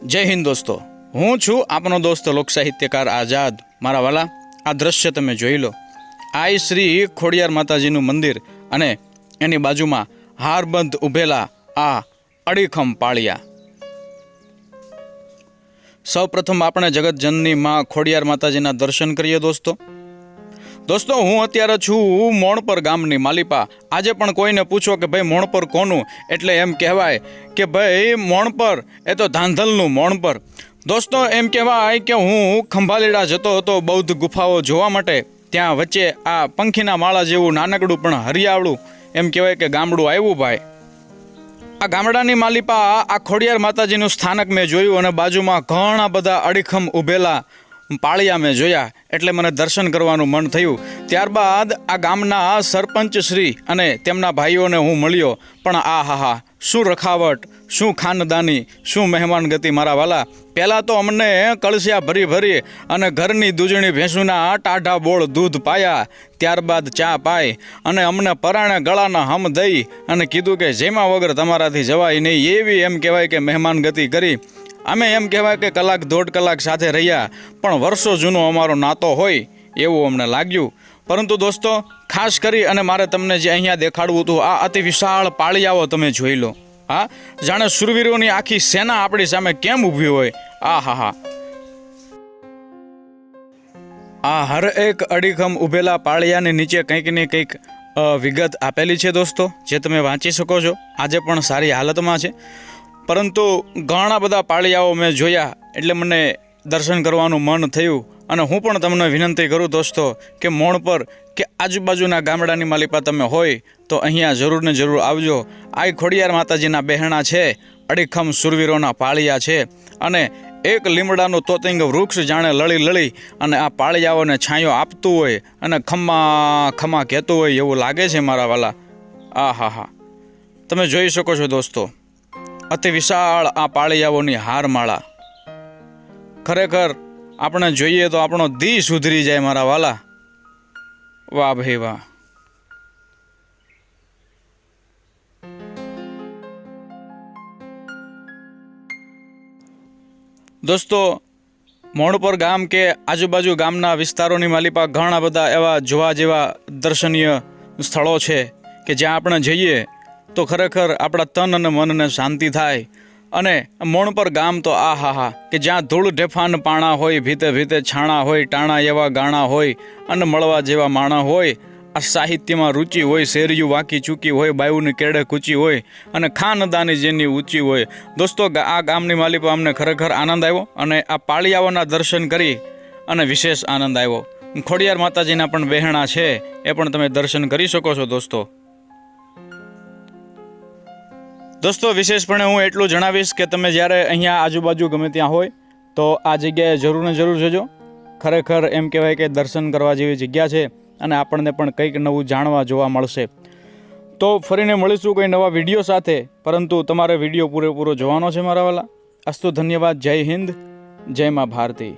जय हिंद दोस्तों, हूँ छू आपनो दोस्त लोक साहित्यकार आजाद। मारा वाला आ दृश्य तमे जोई लो। आ श्री खोडियार माताजीनुं मंदिर अने एनी बाजुमां हारबंध उभेला आ अड़ीखम पाळिया। सौ प्रथम आपणे जगत जननी मां खोडियार माताजीना दर्शन करीए दोस्तों हूँ अत्यारे छूं मोणपर गामनी मालिपा। आजे पण कोईने पूछो कि भाई मोणपर कोनु एटले एम कहेवाय कि भाई मोणपर ए तो धांधलनुं मोणपर। दोस्तों एम कहेवाय कि हूँ खंभालीड़ा जतो हतो बौद्ध गुफाओ जोवा माटे। त्यां वच्चे आ पंखीना माळा जेवुं नानकड़ुं पण हरियावळुं एम कहेवाय कि गामडुं आव्युं भाई। आ गामडानी मालिपा आ खोडियार माताजीनुं स्थानक में जोयुं अने बाजुमां घणा बधा अड़ीखम उभेला पाळिया में जोया एटले मने दर्शन करवानुं मन थयुं। त्यारबाद आ गामना सरपंच श्री अने तेमना भाईओने हूँ मळ्यो। पण आ हा शुं रखावट, शुं खानदानी, शुं मेहमान गति मारा वाला। पहला तो अमने कळसिया भरी भरी अने घरनी दूजणी भैंसूना टाढा बोळ दूध पाया। त्यारबाद चा पाई अने अमने पराणे गळाना हम दई अने कीधुं के जेमा वगर तमाराथी जवाय नहीं। एवी एम कहेवाय के मेहमान गति करी। अमे एम कहेवाय के कलाक दौड़ कलाक साथे रह्या पण वर्षो जूनो अमारो नातो होय एवुं अमने लाग्युं। परंतु दोस्तों खास करी अने मारे तमने जे अहींया देखाडवुं हतुं आ अति विशाळ पाळियाओ तमे जोई लो। हाँ, जाणे शूरवीरोनी आखी सेना आपणी सामे केम ऊभी होय। आ हा आ हर एक अड़ीखम उभेला पाळियानी नीचे कंईक ने कंईक विगत आपेली छे दोस्तों, जे तमे वांची शको छो। आजे पण सारी हालतमां छे। परंतु घणा बधा पाळियाओ मैं जोया एटले मने दर्शन करवानुं मन थयुं। अने हूँ पण तमने विनंती करूँ दोस्तों कि मोणपर के आजुबाजुना गामडानी मालिपा तमे होय तो अहींया जरूर ने जरूर आवजो। आ खोडियार माताजीना बहेणा छे, अड़ीखम शूरवीरोना पाळिया छे अने एक લીમડાનું તોતિંગ વૃક્ષ જાણે લળી લળી અને આ પાળિયાઓને છાંયો આપતું હોય અને ખમ્મા ખમ્મા કહેતું હોય એવું લાગે છે મારા વાલા। આ હા તમે જોઈ શકો છો દોસ્તો, અતિ વિશાળ આ પાળિયાઓની હારમાળા। ખરેખર આપણે જોઈએ તો આપણો દી સુધરી જાય મારા વાલા। વાહ ભાઈ વાહ। दोस्तों मोणपर गाम के आजुबाजू गामना विस्तारोनी मालिपा घणा बधा एवा जोवा जेवा दर्शनीय स्थळो छे कि ज्यां आपणे जईए तो खरेखर आपणा तन अने मनने शांति थाय। अने मोणपर गाम तो आ हा कि ज्यां धूळ ढेफान पाणा होय, भीते भीते छाणा होय, टाणा एवा गाणा होय अने मळवा जेवा माणा होय। आ साहित्यमां रुचि होय, शेरिયું वाकी चूकी होय, बायुनी केड़े कूची होय अने खानदानी जेनी ऊंची होय। दोस्तों आ गामनी मालिपा अमने खरेखर आनंद आव्यो अने आ पाळियाओना दर्शन करी अने विशेष आनंद आव्यो। खोडियार माताजीना पण बहेणा छे ए पण तमे दर्शन करी शको छो दोस्तों विशेषपणे हूँ एटલું जणावीश કે તમે જ્યારે અહીંયા આજુબાજુ ગમે ત્યાં હોય તો આ જગ્યાએ જરૂર ને જરૂર જજો। ખરેખર એમ કહેવાય કે દર્શન કરવા જેવી જગ્યા છે અને આપણને પણ કંઈક નવું જાણવા જોવા મળશે। તો ફરીને મળીશું કોઈ નવા વિડીયો સાથે, પરંતુ તમારે વિડીયો પૂરેપૂરો જોવાનો છે મારા વાલા। અસ્તુ ધન્યવાદ। જય હિન્દ, જય મા ભારતી।